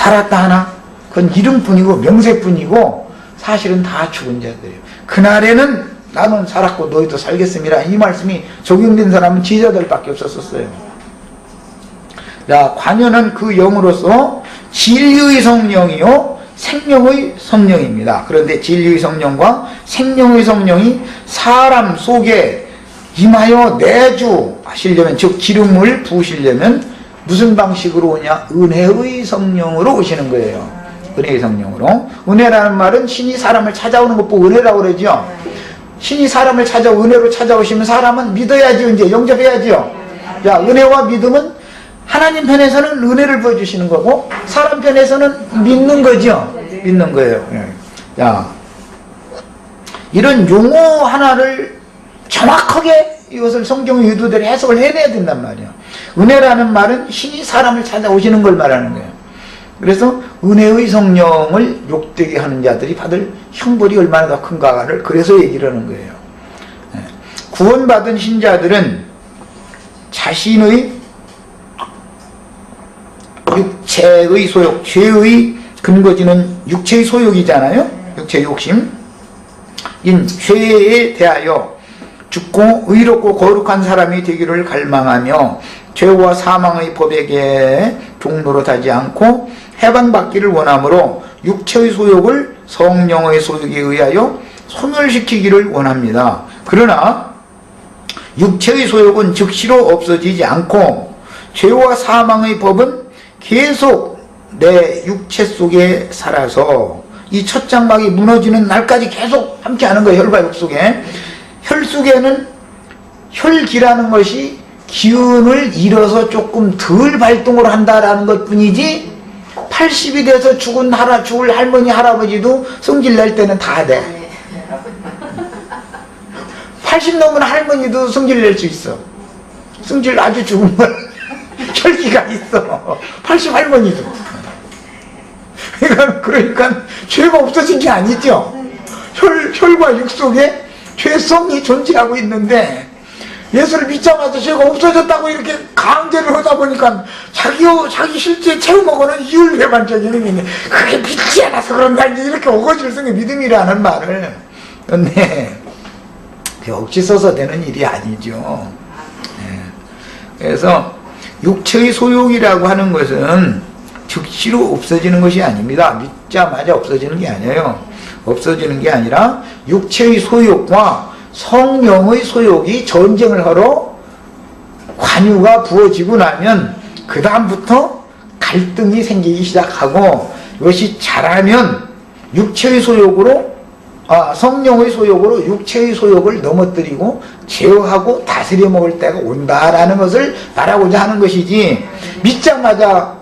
살았다 하나? 그건 이름뿐이고 명세뿐이고 사실은 다 죽은 자들이에요. 그날에는 나는 살았고 너희도 살겠음이라 이 말씀이 적용된 사람은 제자들밖에 없었어요. 자, 관여는 그 영으로서 진리의 성령이요 생명의 성령입니다. 그런데 진리의 성령과 생명의 성령이 사람 속에 임하여 내주하시려면, 즉 기름을 부으시려면 무슨 방식으로 오냐? 은혜의 성령으로 오시는 거예요. 은혜의 성령으로. 은혜라는 말은 신이 사람을 찾아오는 것 보고 은혜라고 그러죠. 신이 사람을 은혜로 찾아오시면 사람은 믿어야지, 이제 영접해야지요. 자, 은혜와 믿음은 하나님 편에서는 은혜를 보여주시는 거고 사람 편에서는 믿는 거죠. 믿는 거예요. 자, 이런 용어 하나를 정확하게 이것을 성경의 의도대로 해석을 해내야 된단 말이에요. 은혜라는 말은 신이 사람을 찾아오시는 걸 말하는 거예요. 그래서 은혜의 성령을 욕되게 하는 자들이 받을 형벌이 얼마나 더 큰가를 그래서 얘기를 하는 거예요. 구원받은 신자들은 자신의 육체의 소욕, 죄의 근거지는 육체의 소욕이잖아요. 육체의 욕심 인 죄에 대하여 죽고 의롭고 거룩한 사람이 되기를 갈망하며 죄와 사망의 법에게 종로로 타지 않고 해방받기를 원하므로 육체의 소욕을 성령의 소욕에 의하여 소멸시키기를 원합니다. 그러나 육체의 소욕은 즉시로 없어지지 않고 죄와 사망의 법은 계속 내 육체 속에 살아서 이 첫 장막이 무너지는 날까지 계속 함께하는 거예요. 혈과 육 속에. 혈 속에는 혈기라는 것이 기운을 잃어서 조금 덜 발동을 한다라는 것 뿐이지 80이 돼서 죽을 할머니 할아버지도 성질 낼 때는 다 돼. 80 넘은 할머니도 성질 낼 수 있어. 성질 아주 죽은 걸 혈기가 있어. 80 할머니도. 그러니까 죄가 없어진 게 아니죠. 혈과 육 속에 죄성이 존재하고 있는데 예수를 믿자마자 죄가 없어졌다고 이렇게 강제를 하다 보니까 자기 실제 체험하고는 이율배반적인 의미네. 그게 믿지 않아서 그런다 이렇게 오거지를 쓴 게 믿음이라는 말을. 근데 억지 써서 되는 일이 아니죠. 그래서 육체의 소욕이라고 하는 것은 즉시로 없어지는 것이 아닙니다. 믿자마자 없어지는 게 아니에요. 없어지는 게 아니라 육체의 소욕과 성령의 소욕이 전쟁을 하러 관유가 부어지고 나면 그 다음부터 갈등이 생기기 시작하고 이것이 잘하면 육체의 소욕으로 성령의 소욕으로 육체의 소욕을 넘어뜨리고 제어하고 다스려 먹을 때가 온다라는 것을 말하고자 하는 것이지 믿자마자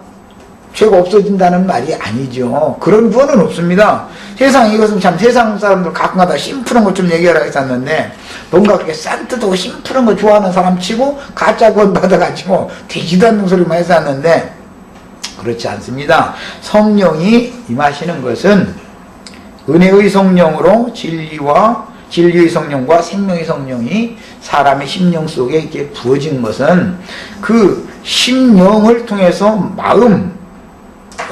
죄가 없어진다는 말이 아니죠. 그런 구원은 없습니다. 이것은 참 세상 사람들 가끔가다 심플한 것 좀 얘기하라고 했었는데 뭔가 그렇게 산뜻하고 심플한 거 좋아하는 사람 치고 가짜 구원 받아가지고 되지도 않는 소리만 했었는데 그렇지 않습니다. 성령이 임하시는 것은 은혜의 성령으로 진리의 성령과 생명의 성령이 사람의 심령 속에 이렇게 부어진 것은 그 심령을 통해서 마음,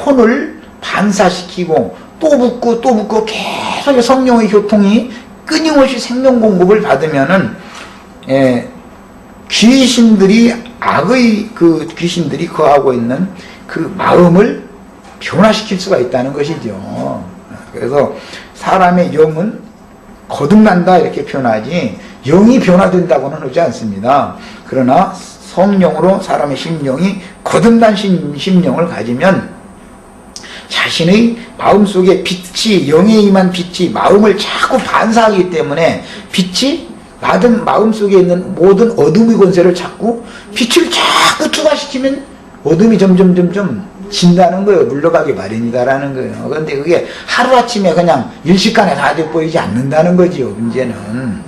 혼을 반사시키고 또 붙고 계속 성령의 교통이 끊임없이 생명 공급을 받으면은 악의 귀신들이 거하고 있는 그 마음을 변화시킬 수가 있다는 것이죠. 그래서 사람의 영은 거듭난다 이렇게 표현하지 영이 변화된다고는 하지 않습니다. 그러나 성령으로 사람의 심령이 거듭난 심령을 가지면 자신의 마음속에 빛이, 영에 임한 빛이 마음을 자꾸 반사하기 때문에 빛이 마음속에 있는 모든 어둠의 권세를 자꾸 빛을 자꾸 투과시키면 어둠이 점점 진다는 거예요. 물러가기 마련이다라는 거예요. 그런데 그게 하루아침에 그냥 일시간에 다 돼버리지 않는다는 거지요. 문제는.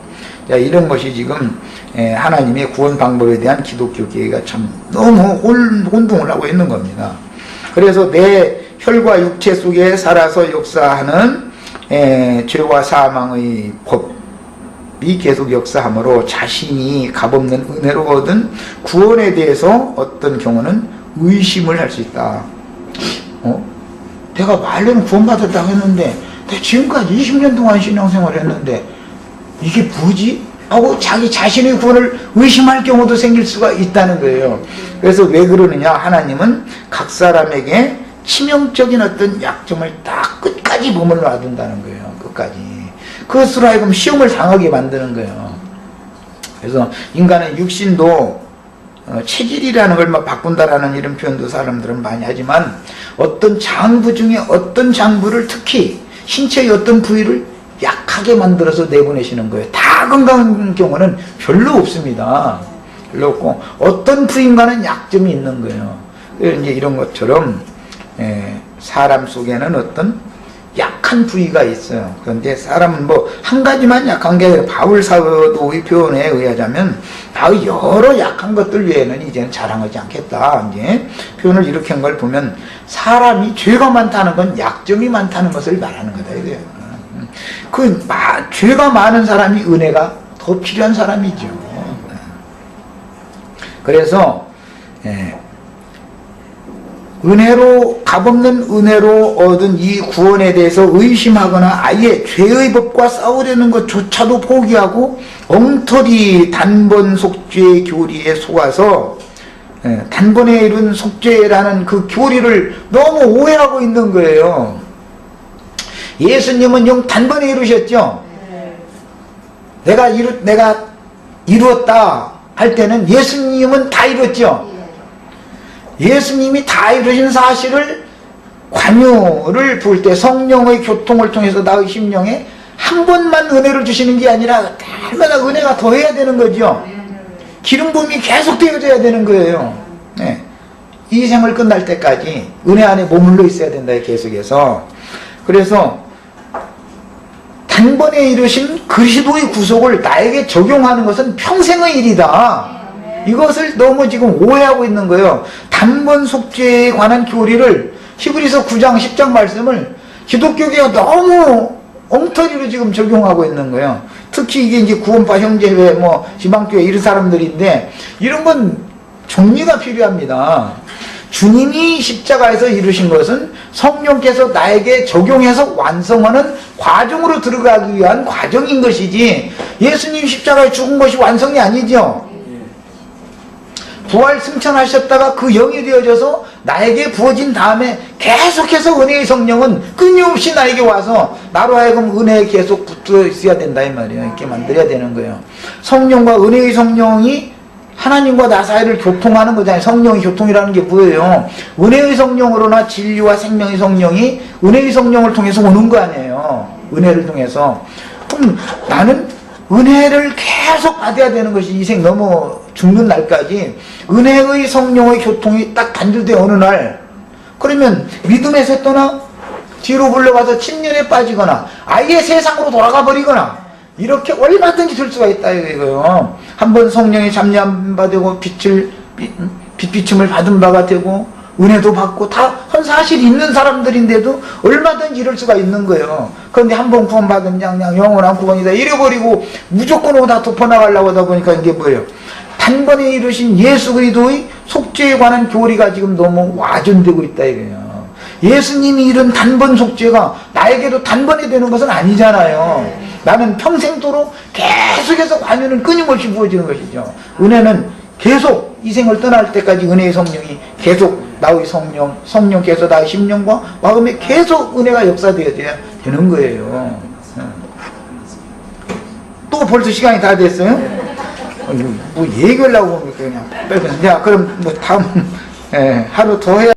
자, 이런 것이 지금 하나님의 구원 방법에 대한 기독교 교회가 참 너무 혼동을 하고 있는 겁니다. 그래서 내 혈과 육체 속에 살아서 역사하는 죄와 사망의 법이 계속 역사하므로 자신이 값없는 은혜로 얻은 구원에 대해서 어떤 경우는 의심을 할 수 있다. 내가 말로는 구원받았다고 했는데 내가 지금까지 20년 동안 신앙생활을 했는데 이게 뭐지? 하고 자기 자신의 구원을 의심할 경우도 생길 수가 있다는 거예요. 그래서 왜 그러느냐? 하나님은 각 사람에게 치명적인 어떤 약점을 딱 끝까지 머물러 놔둔다는 거예요. 끝까지. 그것으로 하여금 시험을 당하게 만드는 거예요. 그래서 인간의 육신도 체질이라는 걸 막 바꾼다라는 이런 표현도 사람들은 많이 하지만 어떤 장부 중에 어떤 장부를 특히 신체의 어떤 부위를 약하게 만들어서 내보내시는 거예요. 다 건강한 경우는 별로 없습니다. 별로 없고 어떤 부인과는 약점이 있는 거예요. 이제 이런 것처럼 사람 속에는 어떤 약한 부위가 있어요. 그런데 사람은 뭐 한 가지만 약한 게 아니라 바울 사도의 표현에 의하자면 바울 여러 약한 것들 외에는 이제는 자랑하지 않겠다. 이제 표현을 이렇게 한 걸 보면 사람이 죄가 많다는 건 약점이 많다는 것을 말하는 거다 이거예요. 죄가 많은 사람이 은혜가 더 필요한 사람이죠. 그래서 은혜로 값없는 은혜로 얻은 이 구원에 대해서 의심하거나 아예 죄의 법과 싸우려는 것조차도 포기하고 엉터리 단번 속죄의 교리에 속아서 단번에 이룬 속죄라는 그 교리를 너무 오해하고 있는 거예요. 예수님은 영 단번에 이루셨죠? 내가 이루었다 할 때는 예수님은 다 이뤘죠? 예수님이 다 이루신 사실을 관유를 볼 때 성령의 교통을 통해서 나의 심령에 한 번만 은혜를 주시는 게 아니라 날마다 은혜가 더해야 되는 거죠. 기름 부음이 계속 되어져야 되는 거예요. 이 생을 끝날 때까지 은혜 안에 머물러 있어야 된다 계속해서. 그래서 단번에 이루신 그리스도의 구속을 나에게 적용하는 것은 평생의 일이다. 이것을 너무 지금 오해하고 있는 거예요. 단번 속죄에 관한 교리를 히브리서 9장 10장 말씀을 기독교계가 너무 엉터리로 지금 적용하고 있는 거예요. 특히 이게 이제 구원파 형제회 뭐 지방교회 이런 사람들인데 이런 건 정리가 필요합니다. 주님이 십자가에서 이루신 것은 성령께서 나에게 적용해서 완성하는 과정으로 들어가기 위한 과정인 것이지 예수님 십자가에 죽은 것이 완성이 아니죠. 부활 승천하셨다가 그 영이 되어져서 나에게 부어진 다음에 계속해서 은혜의 성령은 끊임없이 나에게 와서 나로 하여금 은혜에 계속 붙어 있어야 된다 이 말이에요. 이렇게 만들어야 되는 거예요. 성령과 은혜의 성령이 하나님과 나 사이를 교통하는 거잖아요. 성령의 교통이라는 게 뭐예요? 은혜의 성령으로나 진리와 생명의 성령이 은혜의 성령을 통해서 오는 거 아니에요. 은혜를 통해서. 그럼 나는 은혜를 계속 받아야 되는 것이 인생 너무 죽는 날까지 은혜의 성령의 교통이 딱 단절되어 어느 날 그러면 믿음에서 떠나 뒤로 물러가서 침륜에 빠지거나 아예 세상으로 돌아가 버리거나 이렇게 얼마든지 될 수가 있다 이거예요. 한번 성령이 잠잠 받고 빛비침을 받은 바가 되고 은혜도 받고 다 헌사실이 있는 사람들인데도 얼마든지 이럴 수가 있는 거예요. 그런데 한번 구원받은 양양 영원한 구원이다 이래버리고 무조건 다 덮어나가려고 하다 보니까 이게 뭐예요? 단번에 이루신 예수 그리스도의 속죄에 관한 교리가 지금 너무 와전되고 있다 이거예요. 예수님이 이런 단번 속죄가 나에게도 단번에 되는 것은 아니잖아요. 나는 평생도록 계속해서 관유는 끊임없이 부어지는 것이죠. 은혜는 계속 이 생을 떠날 때까지 은혜의 성령이 계속 나의 성령께서 나의 심령과 마음에 계속 은혜가 역사되어야 되는 거예요. 또 벌써 시간이 다 됐어요? 뭐 얘기하려고 그냥 자 그럼 뭐 다음 하루 더 해야